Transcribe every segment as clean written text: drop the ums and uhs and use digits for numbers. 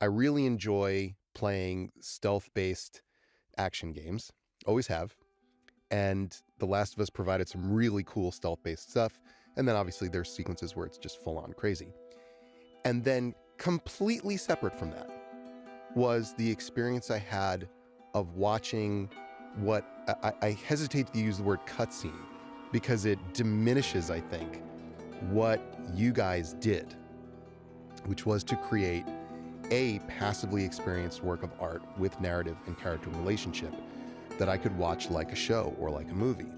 I really enjoy playing stealth-based action games, always have. And The Last of Us provided some really cool stealth-based stuff. And then obviously there's sequences where it's just full-on crazy. And then completely separate from that was the experience I had of watching what I hesitate to use the word cutscene because it diminishes, I think, what you guys did, which was to create a passively experienced work of art with narrative and character relationship that I could watch like a show or like a movie.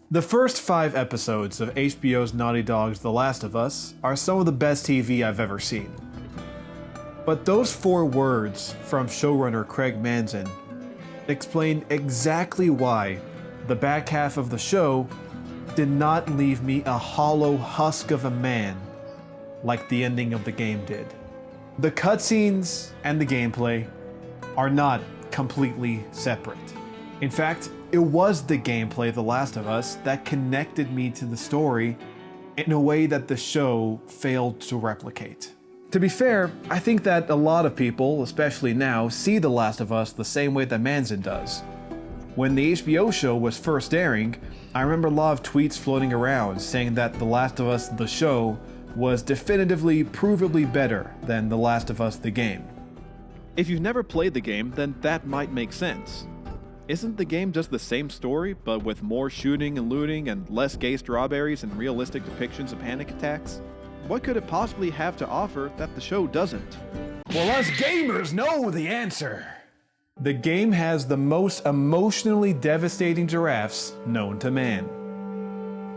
The first 5 episodes of HBO's Naughty Dog's The Last of Us are some of the best TV I've ever seen. But those 4 words from showrunner Craig Manzin explain exactly why the back half of the show did not leave me a hollow husk of a man like the ending of the game did. The cutscenes and the gameplay are not completely separate. In fact, it was the gameplay of The Last of Us that connected me to the story in a way that the show failed to replicate. To be fair, I think that a lot of people, especially now, see The Last of Us the same way that Manzin does. When the HBO show was first airing, I remember a lot of tweets floating around saying that The Last of Us the show was definitively, provably better than The Last of Us the game. If you've never played the game, then that might make sense. Isn't the game just the same story, but with more shooting and looting and less gay strawberries and realistic depictions of panic attacks? What could it possibly have to offer that the show doesn't? Well, us gamers know the answer. The game has the most emotionally devastating giraffes known to man.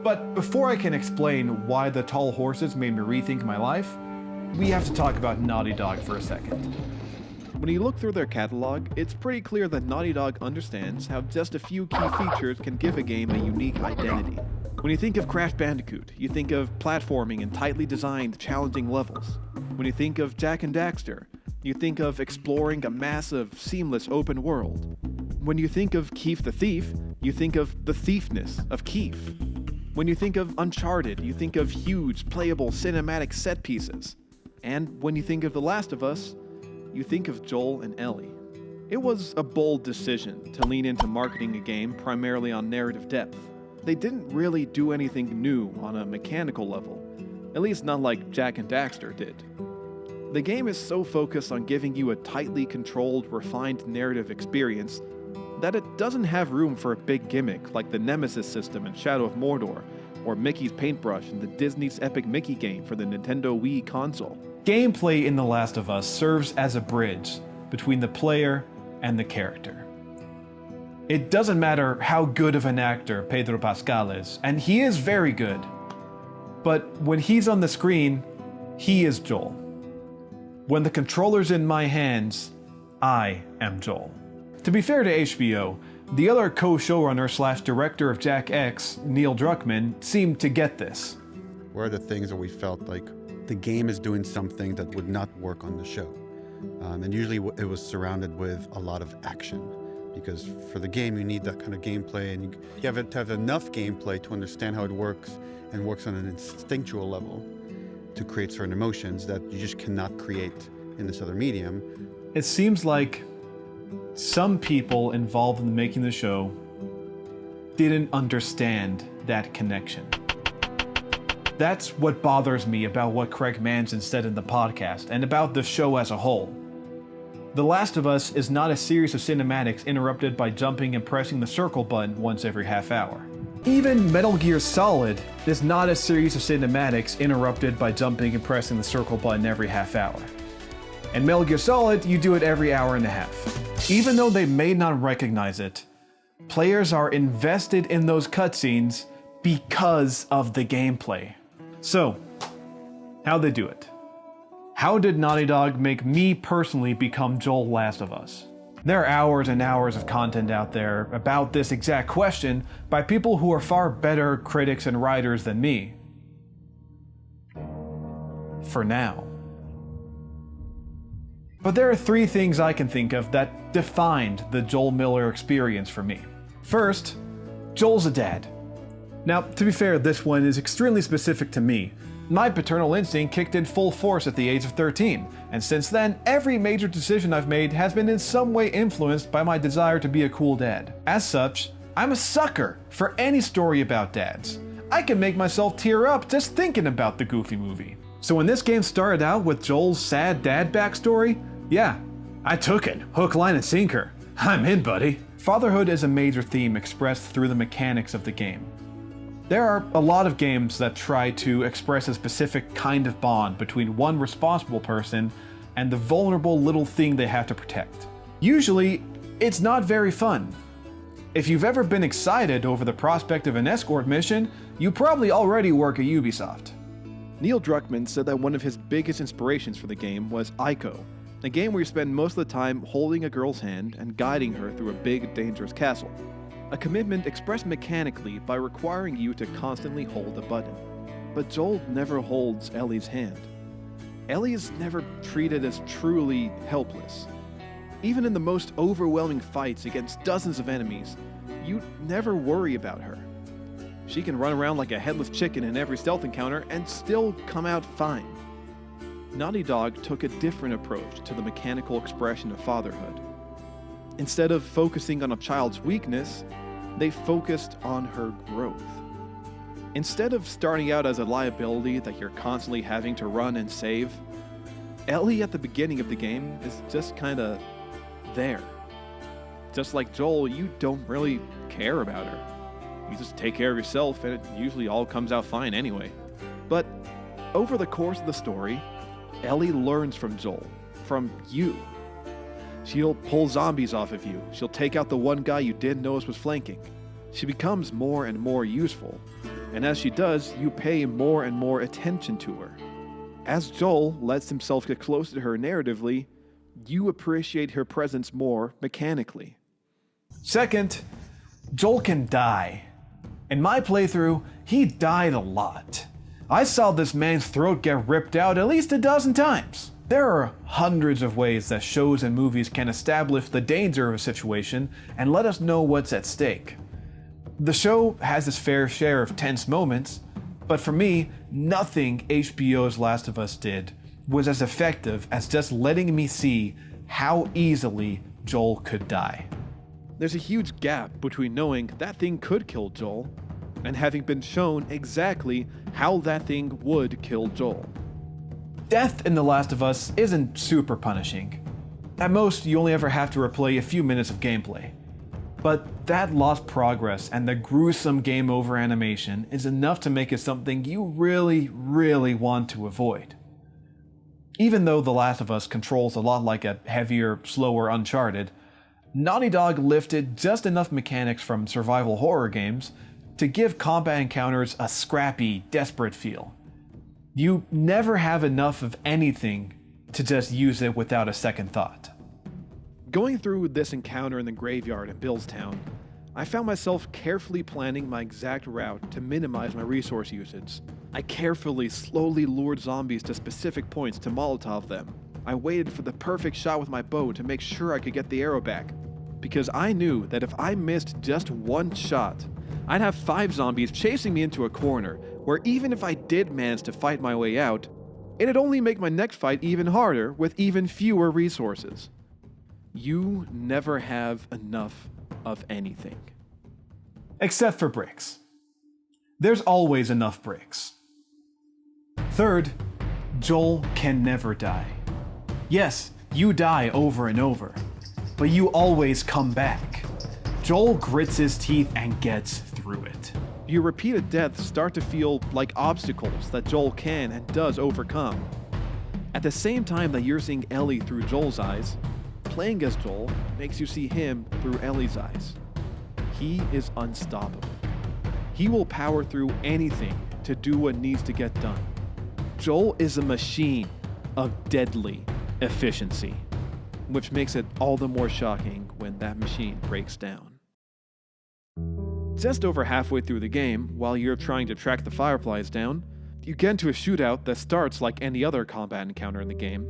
But before I can explain why the tall horses made me rethink my life, we have to talk about Naughty Dog for a second. When you look through their catalog, it's pretty clear that Naughty Dog understands how just a few key features can give a game a unique identity. When you think of Crash Bandicoot, you think of platforming and tightly designed, challenging levels. When you think of Jak and Daxter, you think of exploring a massive, seamless open world. When you think of Keef the Thief, you think of the thiefness of Keef. When you think of Uncharted, you think of huge, playable cinematic set pieces. And when you think of The Last of Us, you think of Joel and Ellie. It was a bold decision to lean into marketing a game primarily on narrative depth. They didn't really do anything new on a mechanical level, at least not like Jak and Daxter did. The game is so focused on giving you a tightly controlled, refined narrative experience that it doesn't have room for a big gimmick like the Nemesis system in Shadow of Mordor, or Mickey's Paintbrush in the Disney's Epic Mickey game for the Nintendo Wii console. Gameplay in The Last of Us serves as a bridge between the player and the character. It doesn't matter how good of an actor Pedro Pascal is, and he is very good, but when he's on the screen, he is Joel. When the controller's in my hands, I am Joel. To be fair to HBO, the other co-showrunner / director of Jak X, Neil Druckmann, seemed to get this. Where are the things that we felt like the game is doing something that would not work on the show? And usually it was surrounded with a lot of action, because for the game you need that kind of gameplay, and you have to have enough gameplay to understand how it works and works on an instinctual level to create certain emotions that you just cannot create in this other medium. It seems like some people involved in making the show didn't understand that connection. That's what bothers me about what Craig Manzin said in the podcast, and about the show as a whole. The Last of Us is not a series of cinematics interrupted by jumping and pressing the circle button once every half hour. Even Metal Gear Solid is not a series of cinematics interrupted by jumping and pressing the circle button every half hour. In Metal Gear Solid, you do it every hour and a half. Even though they may not recognize it, players are invested in those cutscenes because of the gameplay. So, how'd they do it? How did Naughty Dog make me personally become Joel Last of Us? There are hours and hours of content out there about this exact question by people who are far better critics and writers than me. For now. But there are 3 things I can think of that defined the Joel Miller experience for me. First, Joel's a dad. Now, to be fair, this one is extremely specific to me, My paternal instinct kicked in full force at the age of 13, and since then, every major decision I've made has been in some way influenced by my desire to be a cool dad. As such, I'm a sucker for any story about dads. I can make myself tear up just thinking about the Goofy movie. So when this game started out with Joel's sad dad backstory, yeah, I took it, hook, line, and sinker. I'm in, buddy. Fatherhood is a major theme expressed through the mechanics of the game. There are a lot of games that try to express a specific kind of bond between one responsible person and the vulnerable little thing they have to protect. Usually, it's not very fun. If you've ever been excited over the prospect of an escort mission, you probably already work at Ubisoft. Neil Druckmann said that one of his biggest inspirations for the game was Ico, a game where you spend most of the time holding a girl's hand and guiding her through a big, dangerous castle. A commitment expressed mechanically by requiring you to constantly hold a button. But Joel never holds Ellie's hand. Ellie is never treated as truly helpless. Even in the most overwhelming fights against dozens of enemies, you never worry about her. She can run around like a headless chicken in every stealth encounter and still come out fine. Naughty Dog took a different approach to the mechanical expression of fatherhood. Instead of focusing on a child's weakness, they focused on her growth. Instead of starting out as a liability that you're constantly having to run and save, Ellie at the beginning of the game is just kinda there. Just like Joel, you don't really care about her. You just take care of yourself and it usually all comes out fine anyway. But over the course of the story, Ellie learns from Joel, from you. She'll pull zombies off of you. She'll take out the one guy you didn't notice was flanking. She becomes more and more useful, and as she does, you pay more and more attention to her. As Joel lets himself get closer to her narratively, you appreciate her presence more mechanically. Second, Joel can die. In my playthrough, he died a lot. I saw this man's throat get ripped out at least a dozen times. There are hundreds of ways that shows and movies can establish the danger of a situation and let us know what's at stake. The show has its fair share of tense moments, but for me, nothing HBO's Last of Us did was as effective as just letting me see how easily Joel could die. There's a huge gap between knowing that thing could kill Joel and having been shown exactly how that thing would kill Joel. Death in The Last of Us isn't super punishing. At most, you only ever have to replay a few minutes of gameplay. But that lost progress and the gruesome game over animation is enough to make it something you really, really want to avoid. Even though The Last of Us controls a lot like a heavier, slower Uncharted, Naughty Dog lifted just enough mechanics from survival horror games to give combat encounters a scrappy, desperate feel. You never have enough of anything to just use it without a second thought. Going through this encounter in the graveyard in Billstown, I found myself carefully planning my exact route to minimize my resource usage. I carefully, slowly lured zombies to specific points to Molotov them. I waited for the perfect shot with my bow to make sure I could get the arrow back, because I knew that if I missed just one shot, I'd have 5 zombies chasing me into a corner, where even if I did manage to fight my way out, it'd only make my next fight even harder with even fewer resources. You never have enough of anything. Except for bricks. There's always enough bricks. Third, Joel can never die. Yes, you die over and over, but you always come back. Joel grits his teeth and gets through it. Your repeated deaths start to feel like obstacles that Joel can and does overcome. At the same time that you're seeing Ellie through Joel's eyes, playing as Joel makes you see him through Ellie's eyes. He is unstoppable. He will power through anything to do what needs to get done. Joel is a machine of deadly efficiency, which makes it all the more shocking when that machine breaks down. Just over halfway through the game, while you're trying to track the Fireflies down, you get into a shootout that starts like any other combat encounter in the game.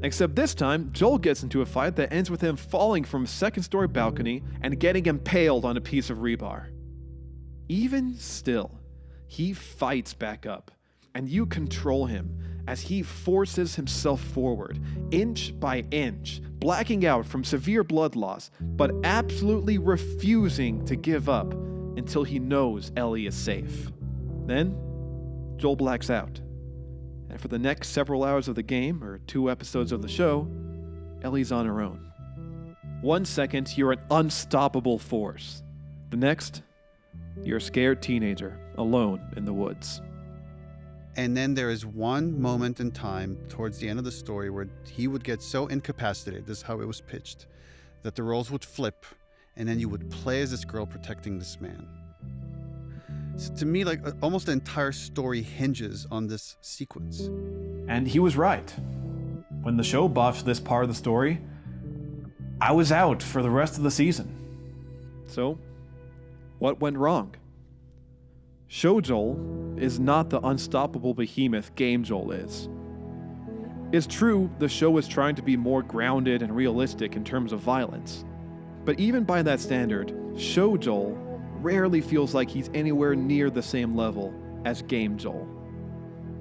Except this time, Joel gets into a fight that ends with him falling from a second-story balcony and getting impaled on a piece of rebar. Even still, he fights back up, and you control him as he forces himself forward, inch by inch, blacking out from severe blood loss, but absolutely refusing to give up until he knows Ellie is safe. Then, Joel blacks out. And for the next several hours of the game, or 2 episodes of the show, Ellie's on her own. 1 second, you're an unstoppable force. The next, you're a scared teenager, alone in the woods. And then there is one moment in time towards the end of the story where he would get so incapacitated, this is how it was pitched, that the roles would flip, and then you would play as this girl protecting this man. So to me, like, almost the entire story hinges on this sequence. And he was right. When the show buffed this part of the story, I was out for the rest of the season. So, what went wrong? Show Joel is not the unstoppable behemoth game Joel is. It's true, the show is trying to be more grounded and realistic in terms of violence. But even by that standard, show Joel rarely feels like he's anywhere near the same level as game Joel.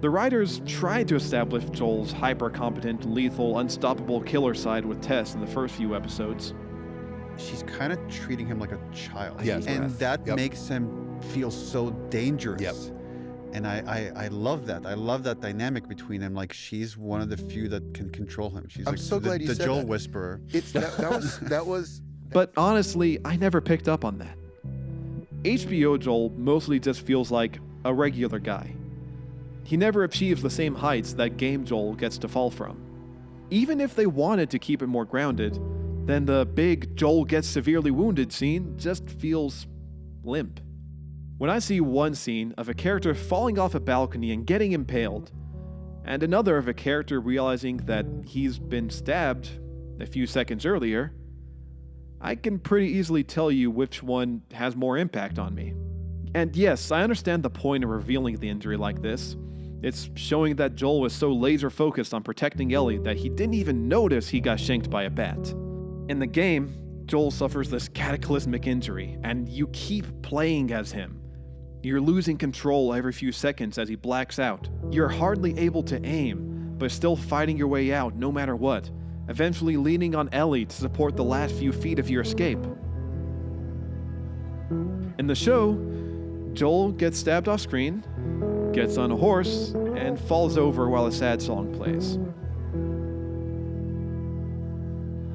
The writers tried to establish Joel's hyper-competent, lethal, unstoppable killer side with Tess in the first few episodes. She's kind of treating him like a child. Yes. And that Yep. makes him feel so dangerous. Yep. And I love that. I love that dynamic between them. Like, she's one of the few that can control him. She's I'm like so glad you the said Joel that. whisperer. It's that was But honestly, I never picked up on that. HBO Joel mostly just feels like a regular guy. He never achieves the same heights that game Joel gets to fall from. Even if they wanted to keep it more grounded, then the big Joel gets severely wounded scene just feels limp. When I see one scene of a character falling off a balcony and getting impaled, and another of a character realizing that he's been stabbed a few seconds earlier, I can pretty easily tell you which one has more impact on me. And yes, I understand the point of revealing the injury like this. It's showing that Joel was so laser focused on protecting Ellie that he didn't even notice he got shanked by a bat. In the game, Joel suffers this cataclysmic injury, and you keep playing as him. You're losing control every few seconds as he blacks out. You're hardly able to aim, but still fighting your way out no matter what, eventually leaning on Ellie to support the last few feet of your escape. In the show, Joel gets stabbed off screen, gets on a horse, and falls over while a sad song plays.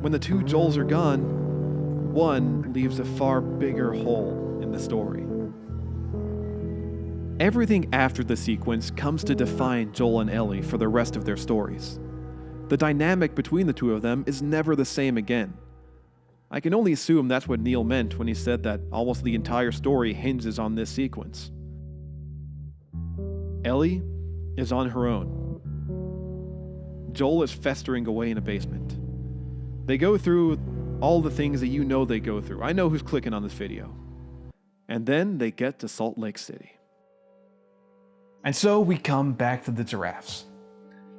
When the two Joels are gone, one leaves a far bigger hole in the story. Everything after the sequence comes to define Joel and Ellie for the rest of their stories. The dynamic between the two of them is never the same again. I can only assume that's what Neil meant when he said that almost the entire story hinges on this sequence. Ellie is on her own. Joel is festering away in a basement. They go through all the things that you know they go through. I know who's clicking on this video. And then they get to Salt Lake City. And so we come back to the giraffes.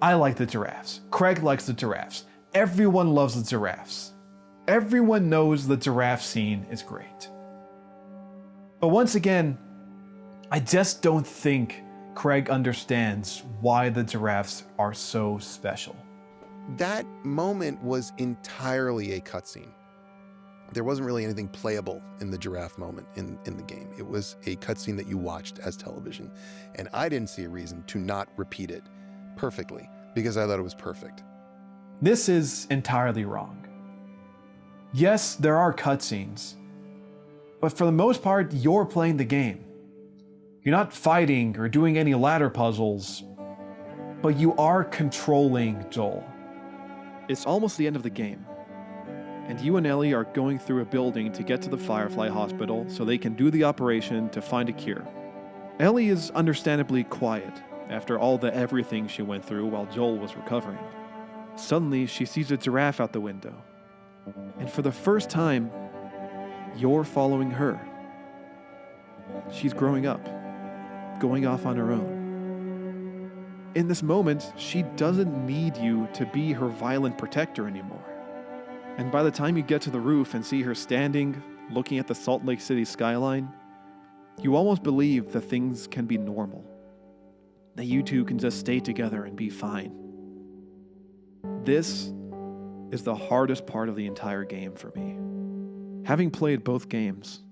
I like the giraffes. Craig likes the giraffes. Everyone loves the giraffes. Everyone knows the giraffe scene is great. But once again, I just don't think Craig understands why the giraffes are so special. that moment was entirely a cutscene. There wasn't really anything playable in the giraffe moment in the game. It was a cutscene that you watched as television. And I didn't see a reason to not repeat it perfectly because I thought it was perfect. This is entirely wrong. Yes, there are cutscenes, but for the most part, you're playing the game. You're not fighting or doing any ladder puzzles, but you are controlling Joel. It's almost the end of the game, and you and Ellie are going through a building to get to the Firefly Hospital so they can do the operation to find a cure. Ellie is understandably quiet after all the everything she went through while Joel was recovering. Suddenly, she sees a giraffe out the window, and for the first time, you're following her. She's growing up, going off on her own. In this moment, she doesn't need you to be her violent protector anymore. And by the time you get to the roof and see her standing, looking at the Salt Lake City skyline, you almost believe that things can be normal. that you two can just stay together and be fine. This is the hardest part of the entire game for me. Having played both games,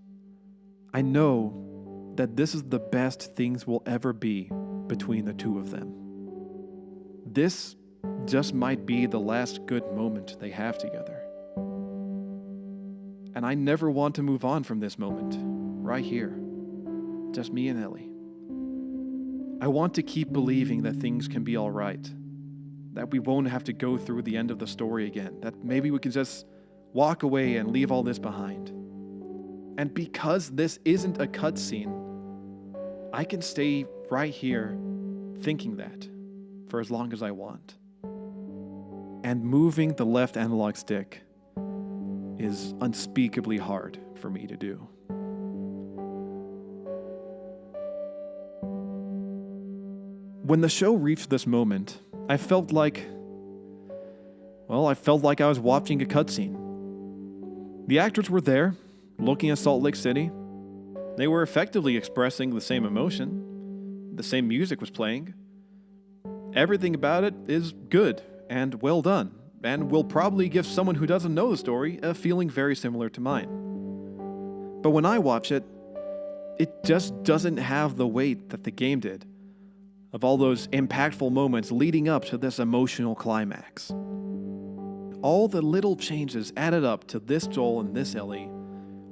I know that this is the best things will ever be between the two of them. This just might be the last good moment they have together. And I never want to move on from this moment, right here. Just me and Ellie. I want to keep believing that things can be all right, that we won't have to go through the end of the story again, that maybe we can just walk away and leave all this behind. And because this isn't a cutscene, I can stay right here thinking that for as long as I want. And moving the left analog stick is unspeakably hard for me to do. When the show reached this moment, I felt like I was watching a cutscene. The actors were there, looking at Salt Lake City. They were effectively expressing the same emotion. The same music was playing. Everything about it is good and well done, and will probably give someone who doesn't know the story a feeling very similar to mine. But when I watch it, it just doesn't have the weight that the game did, of all those impactful moments leading up to this emotional climax. All the little changes added up to this Joel and this Ellie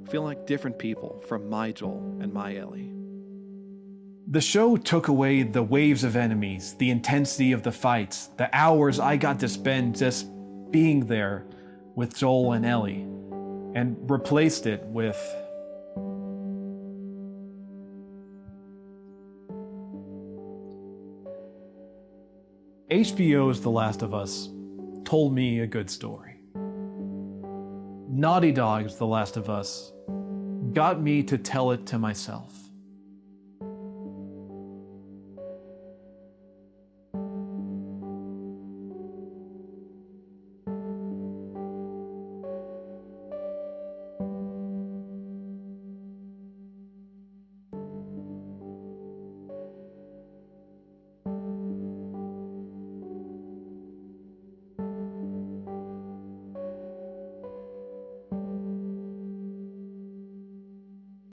feel like different people from my Joel and my Ellie. The show took away the waves of enemies, the intensity of the fights, the hours I got to spend just being there with Joel and Ellie, and replaced it with HBO's The Last of Us told me a good story. Naughty Dog's The Last of Us got me to tell it to myself.